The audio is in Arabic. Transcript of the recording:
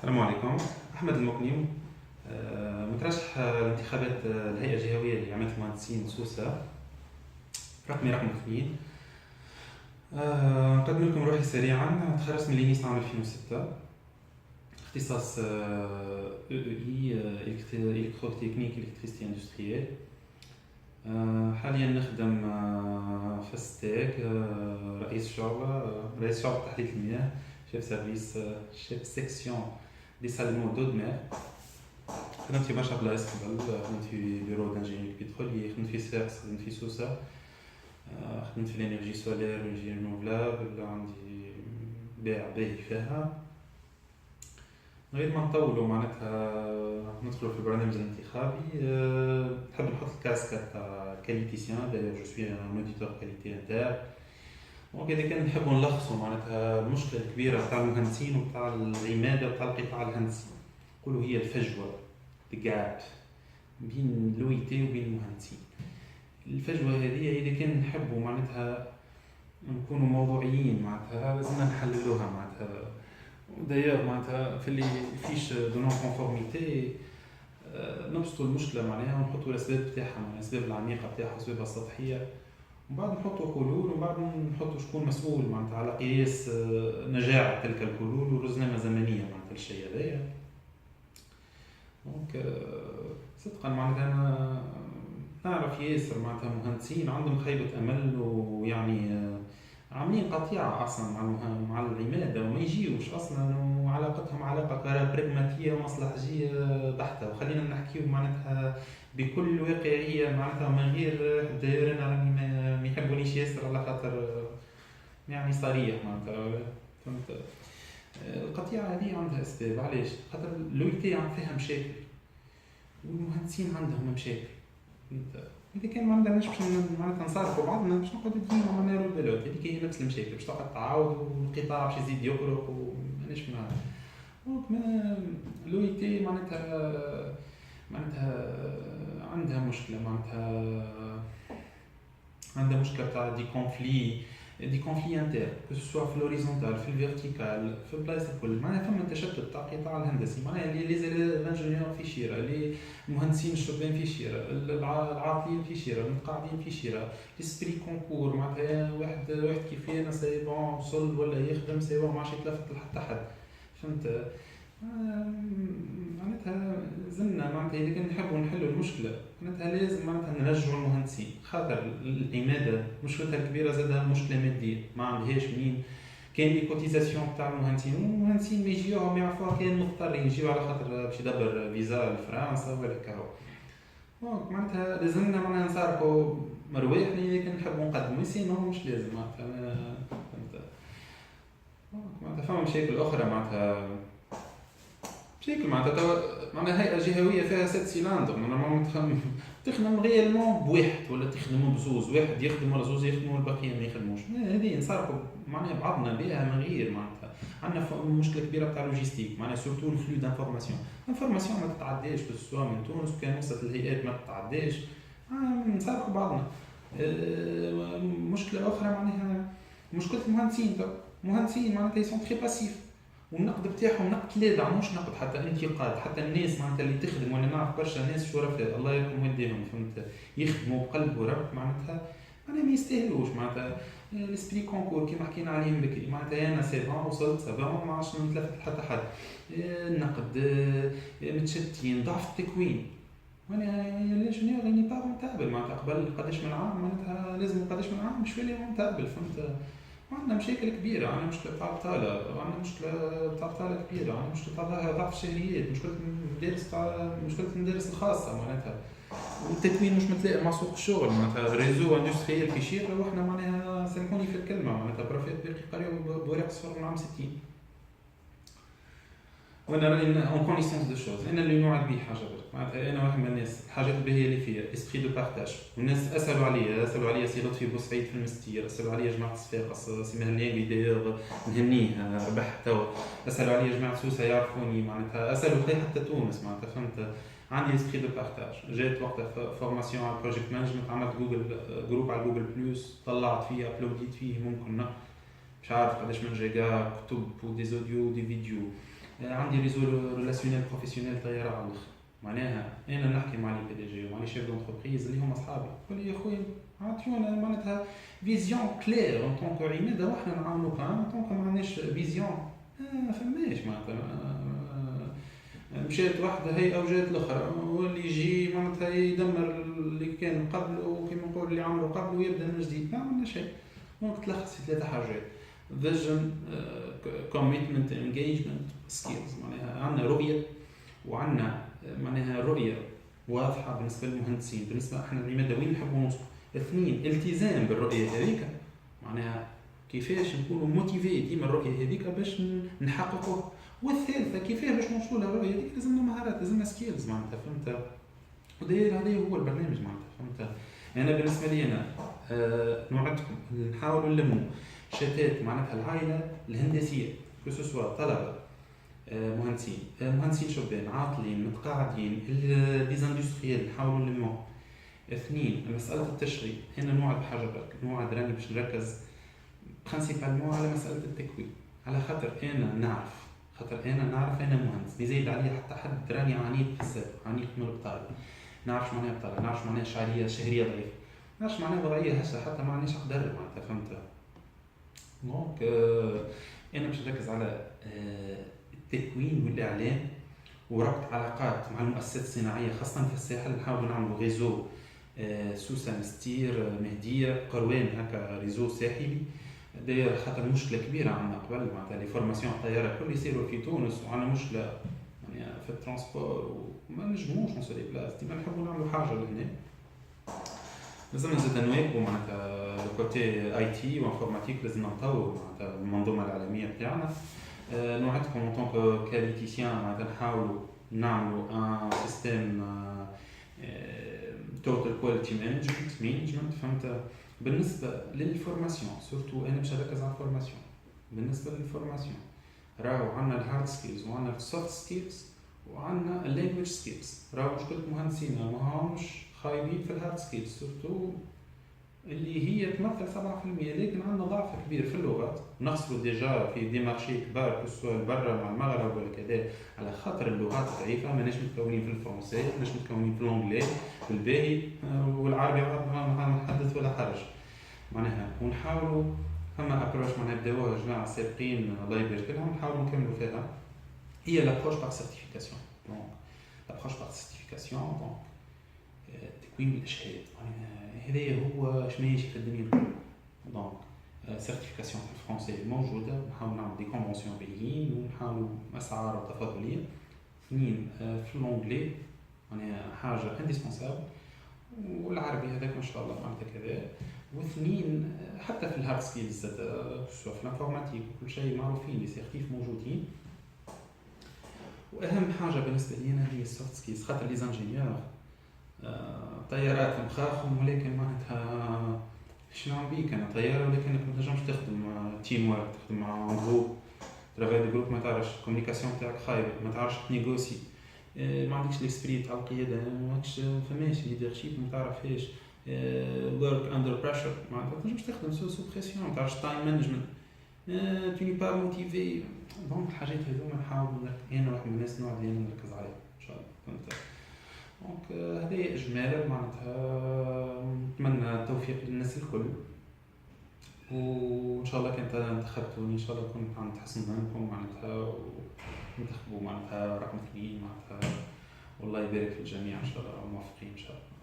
السلام عليكم. أحمد المقني، مترشح لانتخابات الهيئة الجهوية لجامعة المهندسين سوسة، رقم 2. نقدم لكم روحي سريعا. تخرجت من لينيس عام 2006، اختصاص EEI إلكتروتكنيك إلكتريسيتي اندستريال. حاليا نخدم في ستيك، رئيس شعبة تحلية المياه، شيف سيرفيس، شيف سيكسيون دي سالمون دو دمير. خدمت في برشا بلايص قبل، خدمت في بيرو دانجينيور بترولي، خدمت في سيرس، خدمت في سوسة، خدمت في الانرجي سولير والانرجي رينوفلابل، عندي بيع باهي فيها. غير ما نطولوا معناتها ندخلوا في البرنامج الانتخابي. نحب نحط الكاسكت تاع كاليتيسيان، دايوغ جو سوي ان اوديتور كاليتي انتر. دونك اذا كان نحبوا نلخصوا معناتها المشكله الكبيره تاع المهندسين وتاع العماده وتاع القطاع الهندسي، نقولوا هي الفجوه، الجاب بين لويتي وبين المهندسين. الفجوه هذه اذا كان نحبوا معناتها نكونوا موضوعيين معناتها لازمنا نحللوها معناتها. دايوغ معناتها في اللي فيش دو نون كونفورميتي نبسطوا المشكله معناها ونحطوا الاسباب بتاعها، الاسباب العميقه بتاعها والاسباب السطحيه، ومن بعد نحطوا حلول، ومن بعد نحطوا شكون مسؤول معناتها على قياس نجاح تلك الحلول ورزنامه زمنيه معناتها الشيء هذايا. دونك صدقا معناتها انا نعرف ياسر معناتها مهندسين عندهم خيبه امل، ويعني عاملين قطيعه اصلا مع العماده وما يجيوش اصلا، وعلاقتهم علاقه براغماتيه ومصلحجيه بحته. وخلينا نحكيو معناتها بكل واقعيه معناتها من غير الدايره. انا راني ما يحبونيش ياسر على خاطر يعني صريح معناتها، فهمت. القطيعه هذه عندها اسباب، علاش؟ خاطر لويتي عم فيها مشاكل والمهندسين عندهم مشاكل، فهمت. اذا كان ما عندناش باش معناتها نصارحوا بعضنا باش نقعدوا ديما ما ناروا البلوت، هذيك هي نفس المشاكل باش تقعد تعاود والقطاع باش يزيد يغرق وماناش معاه. دونك ما لويتي معناتها عندها مشكله، عندها مشكله تاع دي كونفلي انتر، كو سوا في لوريزونتال في الفيرتيكال في البلايص الكل. معناها فما تشتت تاع القطاع الهندسي، معناها لي زانجينيور في شيره، لي المهندسين الشبان في شيره، العاطلين في شيره، المتقاعدين في شيره، لي كونكور معناتها واحد كيف انا سي بون وصل ولا يخدم سي بون ما عادش يتلفت لحتى حد، فهمت. معناتها زلنا معناتها اذا كان نحبوا نحلوا المشكله معناتها لازم معناتها نرجعوا المهندسين، خاطر العماده مشكلتها الكبيره زادها مشكله ماديه، ما عندهاش منين. كاين لي كوتيزاسيون تاع المهندسين، والمهندسين ما يجيوهم يعرفوها، كاين مضطرين يجيو على خاطر باش يدبر فيزا لفرنسا ولا كاو. دونك معناتها لازمنا معناتها نصارحوا مرواحنا اذا كان نحبوا نقدموا، سينو مش لازم معناتها، فهمت. دونك معناتها فما مشاكل اخرى معناتها بشكل معناتها هيئة جهوية فيها 6 سيلاندر، نورمالمون تخدم غيالمون بواحد ولا تخدموا بزوز، واحد يخدم ولا زوز يخدموا والبقية ما يخدموش. هذه نصارحوا معناها بعضنا بها من غير معناتها. عندنا مشكلة كبيرة تاع لوجيستيك، معناها سورتو الفلو دانفورماسيون، الانفورماسيون ما تتعداش بسوا من تونس، وكان وصلت الهيئات ما تتعداش. نصارحوا بعضنا. مشكلة أخرى معناها مشكلة المهندسين، المهندسين معناتها يسون تري باسيف، والنقد بتاعهم نقد لاذع مش نقد حتى انتقاد. حتى الناس معناتها اللي تخدم، وانا نعرف برشا ناس شرفاء الله يرحم والديهم، فهمت، يخدموا بقلب ورب معناتها ما يستاهلوش معناتها. الاسبري كونكور كيما حكينا عليهم بكري، معناتها انا سي بون وصلت سافون ما عادش نتلفت حتى حد. النقد متشتين، ضعف التكوين. وانا الانجينيور راني با رونتابل معناتها قبل قداش من عام معناتها لازم قداش من عام باش يولي رونتابل، فهمت. عندنا مشاكل كبيرة، عندنا مشكلة تاع البطالة، عندنا مشكلة تاع بطالة كبيرة، عندنا مشكلة تاع ضعف الشهريات، مشكلة المدارس الخاصة معناتها، والتكوين مش متلائم مع سوق الشغل معناتها. ريزو اندستريال في شيرة وحنا معناها سامحوني في الكلمة معناتها بروفيت باقي قريب بوريق صفر من عام 60. وانا راني اون كونيسونس دو شوز، انا اللي نوعد به حاجه برك معناتها. انا واحد من الناس الحاجات الباهيه اللي فيها اسبري دو بارتاج، والناس اسالوا عليا سي لطفي بوسعيد في المستير، اسالوا عليا جماعه صفاقس سي مهنيين دايوغ نهنيه ربح توا، اسالوا عليا جماعه سوسه يعرفوني معناتها، اسالوا حتى تونس معناتها، فهمت. عندي اسبري دو بارتاج. جات وقتها فورماسيون على بروجيكت مانجمنت، عملت جوجل جروب على جوجل بلس، طلعت فيه ابلوديت فيه ممكن مش عارف قداش من جيجا كتب ودي زوديو ودي فيديو. عندي ريزو ريلاسيونيل بروفيسيونيل طياره على الاخر. معناها انا نحكي مع لي بي دي جي ومع لي شيف دونتربريز اللي هما اصحابي، يقول لي يا خويا عطيونا معناتها فيزيون كلير اون طونك عماد، واحنا نعاونوك ان طونك ما عندناش فيزيون. فماش معناتها مشات واحدة هي أو جات الأخرى، واللي يجي معناتها يدمر اللي كان قبل، وكما نقول اللي عمله قبل ويبدأ من جديد. ما عملنا شيء. ممكن تلخص في 3 حاجات: vision, commitment, engagement, skills. معناها عندنا رؤية، وعندنا معناها رؤية واضحة بالنسبة للمهندسين، بالنسبة احنا لماذا وين نحبوا نوصل. 2 التزام بالرؤية هذيك، معناها كيفاش نكونوا موتيفي ديما الرؤية هذيك باش نحققوها. والثالثة كيفاش باش نوصلوا للرؤية هذيك، لازمنا مهارات، لازمنا سكيلز معناتها، فهمت. وداير هذا هو البرنامج معناتها، فهمت. انا بالنسبة لي انا نوعدكم نحاولوا نلموا شتات معناتها العائلة الهندسية، كسوسوا طلبة مهندسين شبان عاطلين متقاعدين، ديزاندستريال نحاولوا نلموا. 2 مسألة التشغيل، هنا نوعد بحاجة برك، نوعد راني باش نركز برينسيبالمون على مسألة التكوين، على خاطر أنا نعرف أنا مهندس، بيزيد عليا حتى حد راني عنيد في السابق، عنيد من البطالة، نعرفش معناها بطالة، نعرفش معناها شهرية ضعيفة، نعرفش معناها وضعية هشة، حتى ما عنديش أقدر معناتها، فهمت. دونك أنا باش نركز على التكوين والإعلان وربط علاقات مع المؤسسات الصناعية خاصة في الساحل. نحاول نعملوا ريزو سوسة مستير مهدية قروان، هكا ريزو ساحلي. داير خاطر مشكلة كبيرة عندنا قبل معناتها لي فورماسيون الطيارة كل يصيروا في تونس، وعندنا مشكلة يعني في الترانسبور وما نجموش نوصل لبلاصة. ديما نحبوا نعملوا حاجة لهنا، لازم نزيد نواكبوا معناتها الكوتي اي تي وانفورماتيك، لازم نطوروا معناتها المنظومة العالمية بتاعنا. نوعدكم ان طونك كاليتيسيان معناتها نحاولوا نعملوا ان سيستيم توتال كواليتي مانجمنت، فهمت. بالنسبه للفورماسيون سورتو انا باش نركز على الفورماسيون. بالنسبه للفورماسيون راهو عندنا الهارد سكيلز وعندنا السوفت سكيلز وعندنا اللانجويج سكيلز. راهو مشكلة مهندسين ما همش خايبين في الهارد سكيلز سورتو اللي هي تمثل 7%، لكن عندنا ضعف كبير في اللغات. نخسروا ديجا في دي مارشي كبار كسوا برا مع المغرب ولا كذا على خاطر اللغات ضعيفه، ماناش متكونين في الفرنسي، ماناش متكونين في الانجلي في الباهي، والعربي ما نحدث ولا حرج معناها. ونحاولوا فما ابروش معناها بداوها جماعه سابقين الله يبارك لهم، نحاولوا نكملوا فيها. هي لابروش بار سيرتيفيكاسيون. دونك لابروش بار سيرتيفيكاسيون دونك تكوين الاشهاد هذا هو شنو يجي في الدنيا الكل. دونك سيرتيفيكاسيون في الفرنسي موجوده، نحاول نعمل دي كونفونسيون بيين ونحاولوا اسعار تفاضليه. 2 في الانجلي يعني حاجه انديسبونسابل، والعربي هذاك ما شاء الله معناتها كذا. و2 حتى في الهارد سكيلز سواء في الانفورماتيك وكل شيء معروفين لي سيرتيف موجودين. واهم حاجه بالنسبه لي انا هي السوفت سكيلز، خاطر لي زانجينيور طيارات مخاخهم، ولكن معناتها شنو عم بيك انا طياره ولكن ما تنجمش تخدم تيم ورك، تخدم مع جروب ترافاي دو جروب، ما تعرفش الكوميونيكاسيون تاعك خايبه، ما تعرفش تنيغوسي، ما عندكش ليسبري تاع القياده، ما عندكش فماش ليدرشيب، ما تعرفش ورك اندر بريشر، ما تنجمش تخدم سو بريسيون، ما تعرفش تايم مانجمنت، tu n'es pas motivé. دونك الحاجات هذوما نحاول انا واحد من الناس نوع اللي انا نركز عليها ان شاء الله. فهمت. دونك هذه اجمالا معناتها نتمنى التوفيق للناس الكل، وان شاء الله كنت انتخبتوني ان شاء الله كنت عم تحسن ظنكم معناتها وانتخبوا معناتها رقم 2 معناتها، والله يبارك في الجميع ان شاء الله، موفقين ان شاء الله.